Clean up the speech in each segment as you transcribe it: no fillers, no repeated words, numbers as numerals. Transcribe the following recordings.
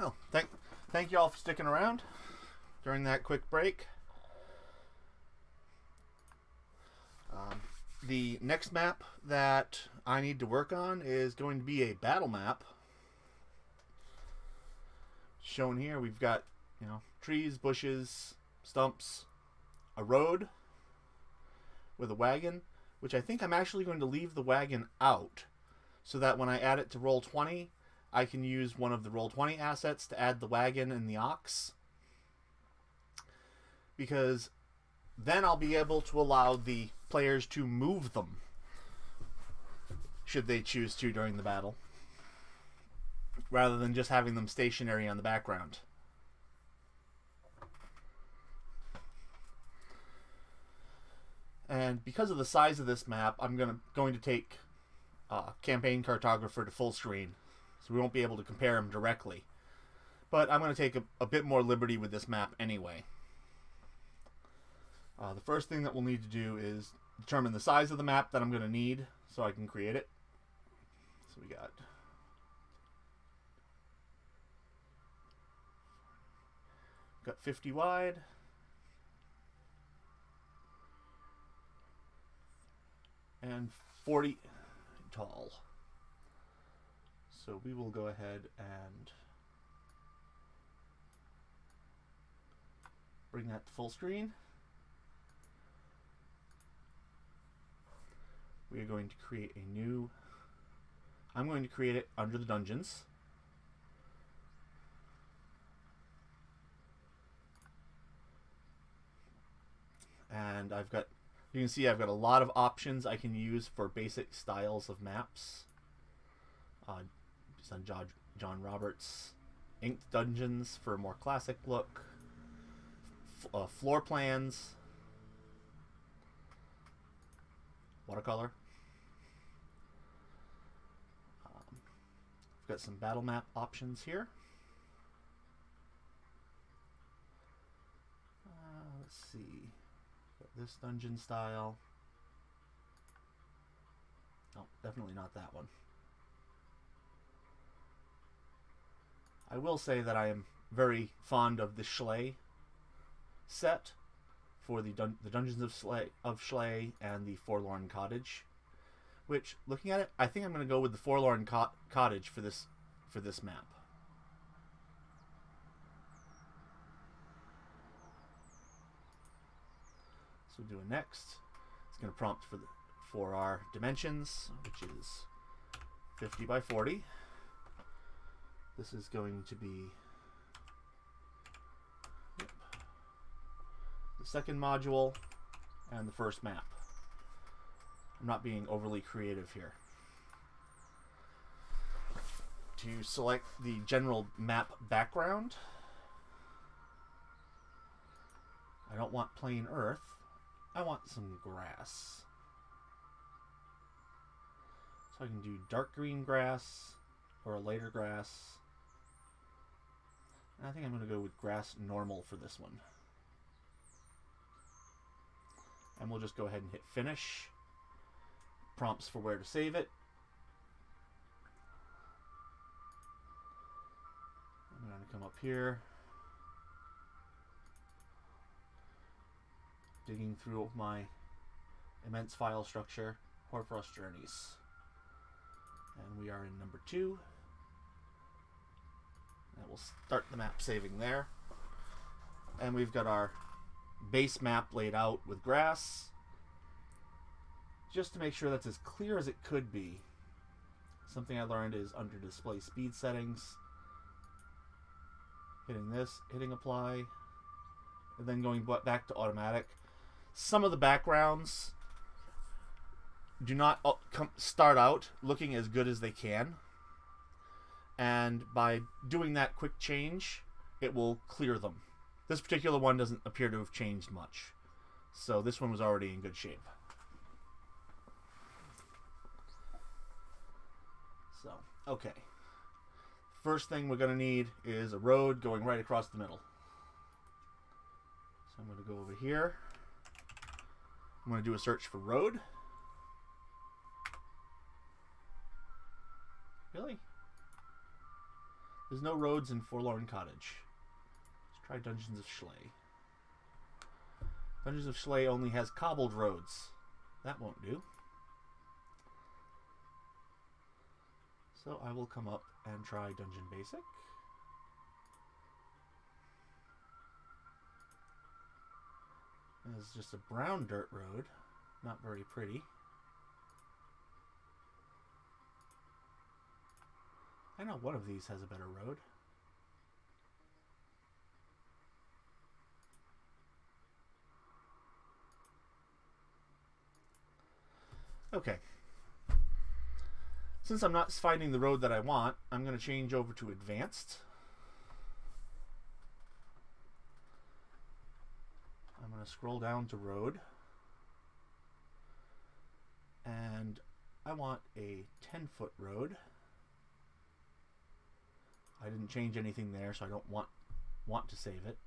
Well, thank you all for sticking around during that quick break. The next map that I need to work on is going to be a battle map. Shown here, we've got, trees, bushes, stumps, a road with a wagon, which I think I'm actually going to leave the wagon out so that when I add it to Roll20, I can use one of the Roll20 assets to add the wagon and the ox. Because then I'll be able to allow the players to move them should they choose to during the battle, rather than just having them stationary on the background. And because of the size of this map, I'm going to take Campaign Cartographer to full screen, so we won't be able to compare them directly. But I'm going to take a bit more liberty with this map anyway. The first thing that we'll need to do is determine the size of the map that I'm going to need so I can create it. So we got 50 wide, and 40 tall. So we will go ahead and bring that to full screen. We are going to create a new... I'm going to create it under the dungeons. And you can see I've got a lot of options I can use for basic styles of maps. Just on John Roberts' inked dungeons for a more classic look. Floor plans. Watercolor. We've got some battle map options here. Let's see. Got this dungeon style. Oh, definitely not that one. I will say that I am very fond of the Schley set for the Dungeons of Schley and the Forlorn Cottage, which, looking at it, I think I'm going to go with the Forlorn Cottage for this map. So we'll do a next. It's going to prompt for our dimensions, which is 50 by 40. This is going to be the second module and the first map. I'm not being overly creative here. To select the general map background, I don't want plain earth. I want some grass. So I can do dark green grass or a lighter grass. I think I'm going to go with grass normal for this one. And we'll just go ahead and hit finish. Prompts for where to save it. I'm going to come up here. Digging through my immense file structure, Hoarfrost Journeys. And we are in number 2. And we'll start the map saving there. And we've got our base map laid out with grass. Just to make sure that's as clear as it could be. Something I learned is under display speed settings. Hitting this, hitting apply, and then going back to automatic. Some of the backgrounds do not start out looking as good as they can. And by doing that quick change, it will clear them. This particular one doesn't appear to have changed much. So this one was already in good shape. So, okay. First thing we're going to need is a road going right across the middle. So I'm going to go over here. I'm going to do a search for road. Really? There's no roads in Forlorn Cottage. Let's try Dungeons of Schley. Dungeons of Schley only has cobbled roads. That won't do. So I will come up and try Dungeon Basic. It's just a brown dirt road. Not very pretty. I know one of these has a better road. Okay. Since I'm not finding the road that I want, I'm going to change over to Advanced. I'm going to scroll down to Road. And I want a 10-foot road. I didn't change anything there, so I don't want to save it.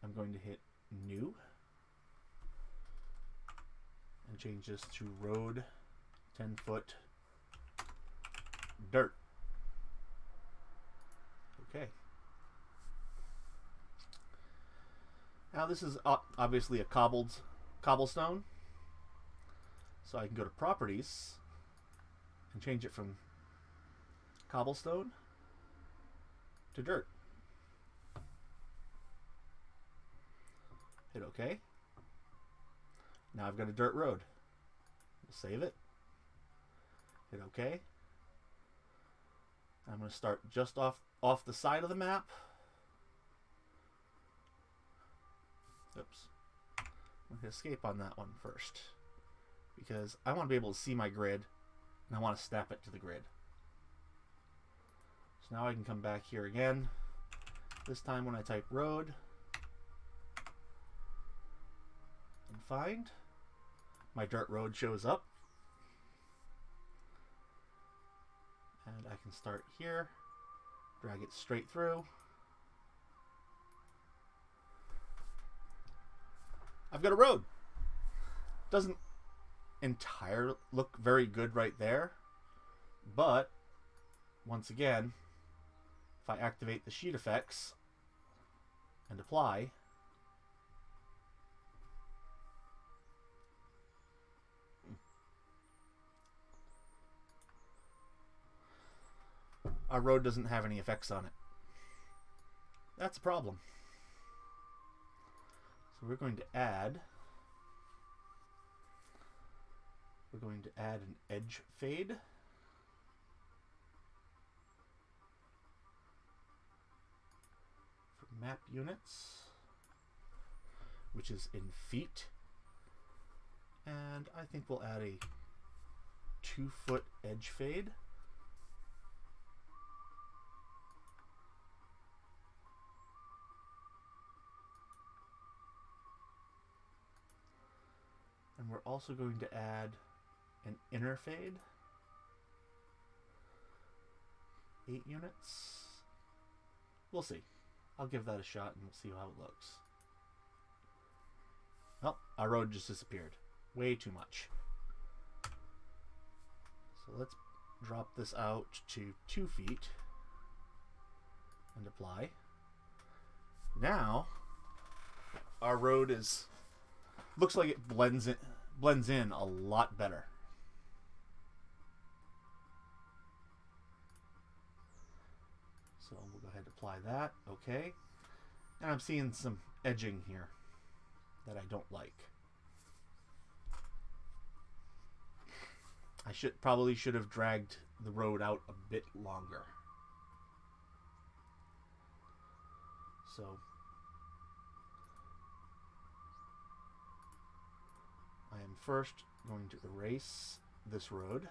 I'm going to hit New. And change this to Road 10-foot dirt. Okay. Now this is obviously a cobblestone. So I can go to Properties and change it from cobblestone to dirt. Hit OK. Now I've got a dirt road. We'll save it. Hit OK. I'm going to start just off the side of the map. Oops. I'm going to escape on that one first, because I want to be able to see my grid, and I want to snap it to the grid. So now I can come back here again. This time when I type road and find, my dirt road shows up. And I can start here, drag it straight through. I've got a road. Doesn't entirely look very good right there, but once again, if I activate the sheet effects and apply, our road doesn't have any effects on it. That's a problem. So we're going to add an edge fade. For map units, which is in feet. And I think we'll add a 2-foot edge fade. And we're also going to add an inner fade. 8 units. We'll see. I'll give that a shot and we'll see how it looks. Well, our road just disappeared. Way too much. So let's drop this out to 2 feet and apply. Now, our road looks like it blends in a lot better. So we'll go ahead and apply that. Okay. And I'm seeing some edging here that I don't like. I probably should have dragged the road out a bit longer. So I am first going to erase this road.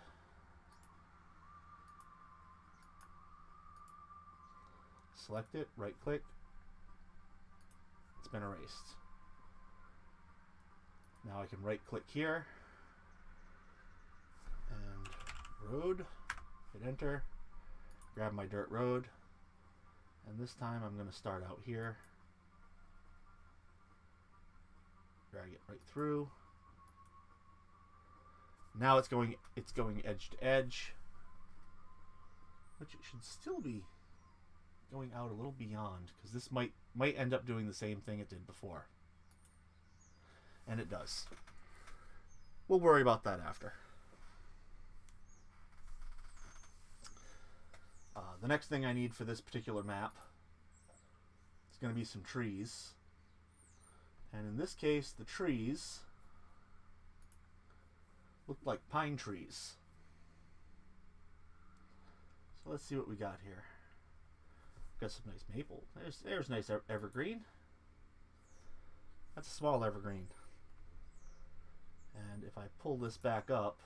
Select it, right click. It's been erased. Now I can right click here and road, hit enter, grab my dirt road, and this time I'm going to start out here, drag it right through. Now it's going edge to edge, which it should still be going out a little beyond, because this might end up doing the same thing it did before. And it does. We'll worry about that after. The next thing I need for this particular map is going to be some trees. And in this case, the trees look like pine trees. So let's see what we got here. Got some nice maple. There's nice evergreen. That's a small evergreen. And if I pull this back up,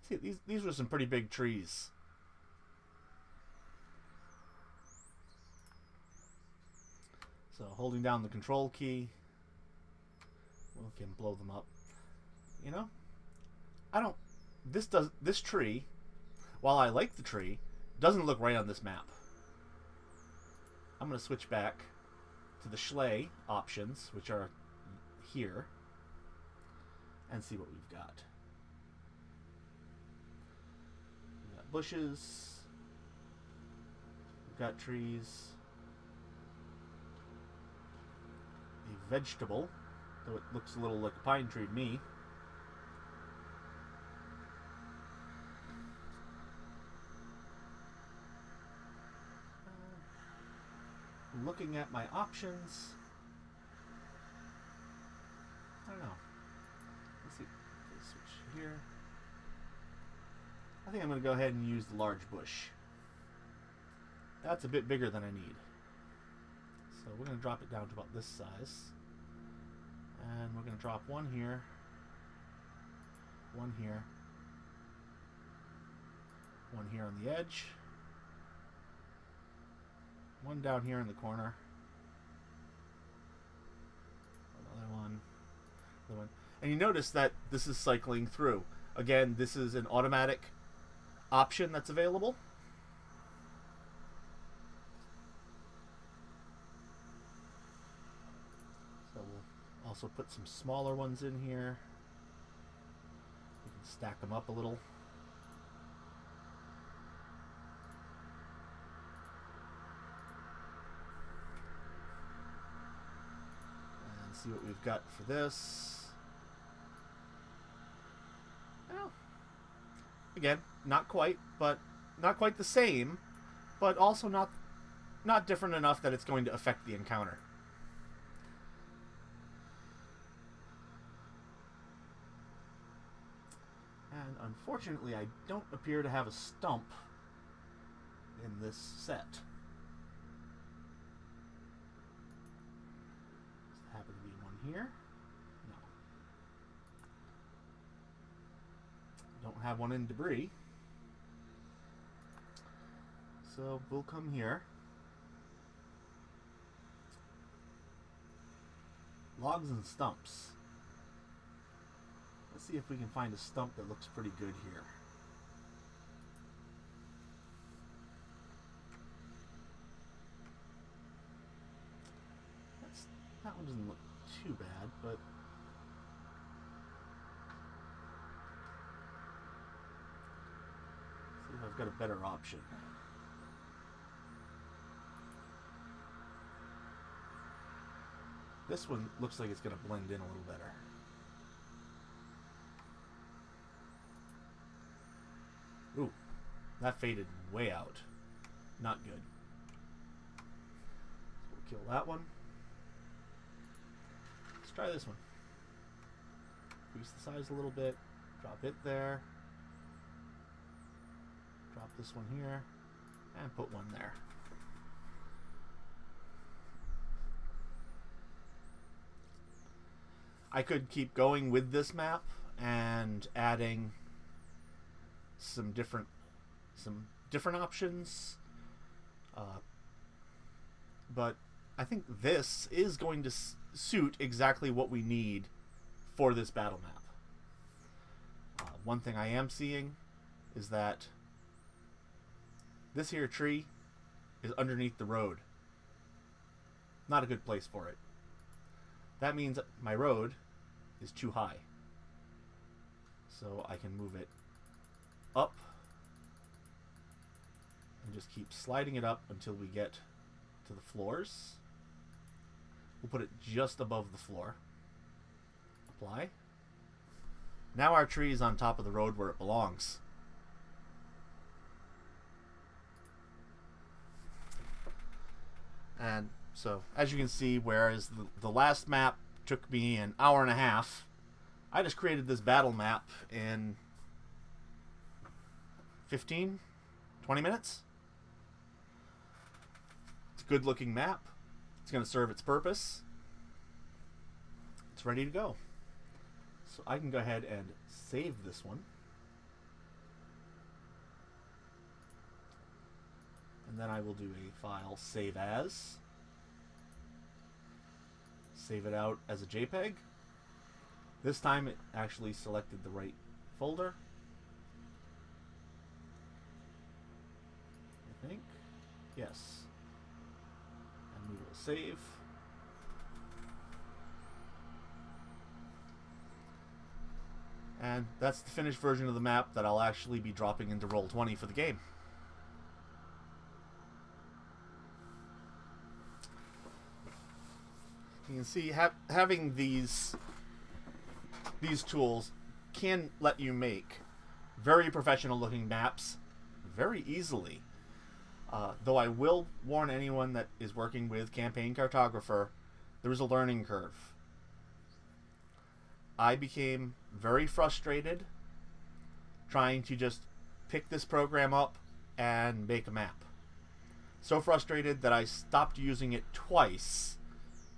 see, these were some pretty big trees. So holding down the control key, we can blow them up. You know, this tree, while I like the tree, doesn't look right on this map. I'm going to switch back to the Schley options, which are here, and see what we've got. We've got bushes, we've got trees, a vegetable, though it looks a little like a pine tree to me. Looking at my options, I don't know. Let's see. Let's switch here. I think I'm going to go ahead and use the large bush. That's a bit bigger than I need. So we're going to drop it down to about this size. And we're going to drop one here, one here on the edge, one down here in the corner, another one. And you notice that this is cycling through. Again, this is an automatic option that's available. So we'll also put some smaller ones in here. We can stack them up a little. And see what we've got for this. Well, again, not quite the same, but also not different enough that it's going to affect the encounter. And unfortunately, I don't appear to have a stump in this set. Does there happen to be one here? No. Don't have one in debris. So we'll come here. Logs and stumps. Let's see if we can find a stump that looks pretty good here. That one doesn't look too bad, but let's see if I've got a better option. This one looks like it's going to blend in a little better. Ooh, that faded way out. Not good. So we'll kill that one. Let's try this one. Increase the size a little bit. Drop it there. Drop this one here. And put one there. I could keep going with this map and adding some different options, but I think this is going to suit exactly what we need for this battle map. One thing I am seeing is that this here tree is underneath the road. Not a good place for it. That means my road is too high. So I can move it up and just keep sliding it up until we get to the floors. We'll put it just above the floor. Apply. Now our tree is on top of the road where it belongs. And so, as you can see, whereas the last map took me an hour and a half, I just created this battle map in 15, 20 minutes. It's a good looking map. It's going to serve its purpose. It's ready to go. So I can go ahead and save this one. And then I will do a file save as. Save it out as a JPEG. This time it actually selected the right folder. I think. Yes. And we will save. And that's the finished version of the map that I'll actually be dropping into Roll20 for the game. You can see having these tools can let you make very professional looking maps very easily. Though I will warn anyone that is working with Campaign Cartographer, there is a learning curve. I became very frustrated trying to just pick this program up and make a map. So frustrated that I stopped using it twice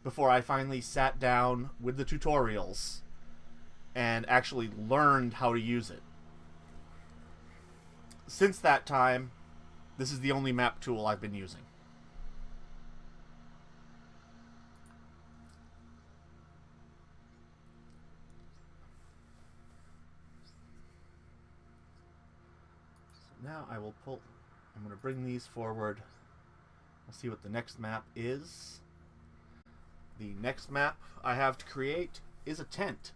before I finally sat down with the tutorials and actually learned how to use it. Since that time, this is the only map tool I've been using. So now I'm going to bring these forward. We'll see what the next map is. The next map I have to create is a tent.